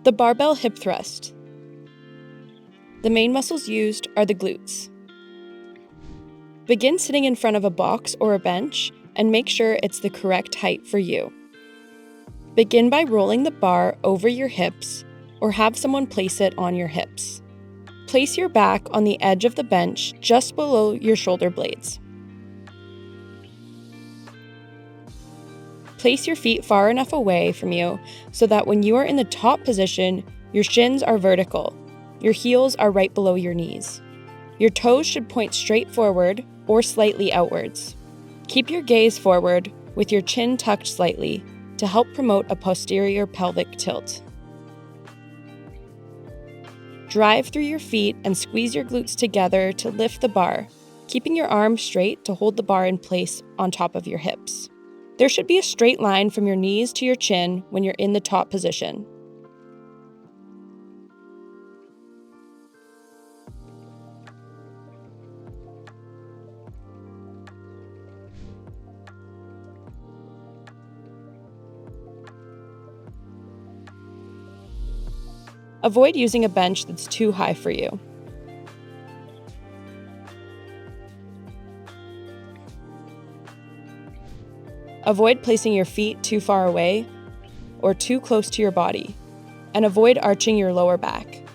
The barbell hip thrust. The main muscles used are the glutes. Begin sitting in front of a box or a bench and make sure it's the correct height for you. Begin by rolling the bar over your hips or have someone place it on your hips. Place your back on the edge of the bench just below your shoulder blades. Place your feet far enough away from you so that when you are in the top position, your shins are vertical. Your heels are right below your knees. Your toes should point straight forward or slightly outwards. Keep your gaze forward with your chin tucked slightly to help promote a posterior pelvic tilt. Drive through your feet and squeeze your glutes together to lift the bar, keeping your arms straight to hold the bar in place on top of your hips. There should be a straight line from your knees to your chin when you're in the top position. Avoid using a bench that's too high for you. Avoid placing your feet too far away or too close to your body, and avoid arching your lower back.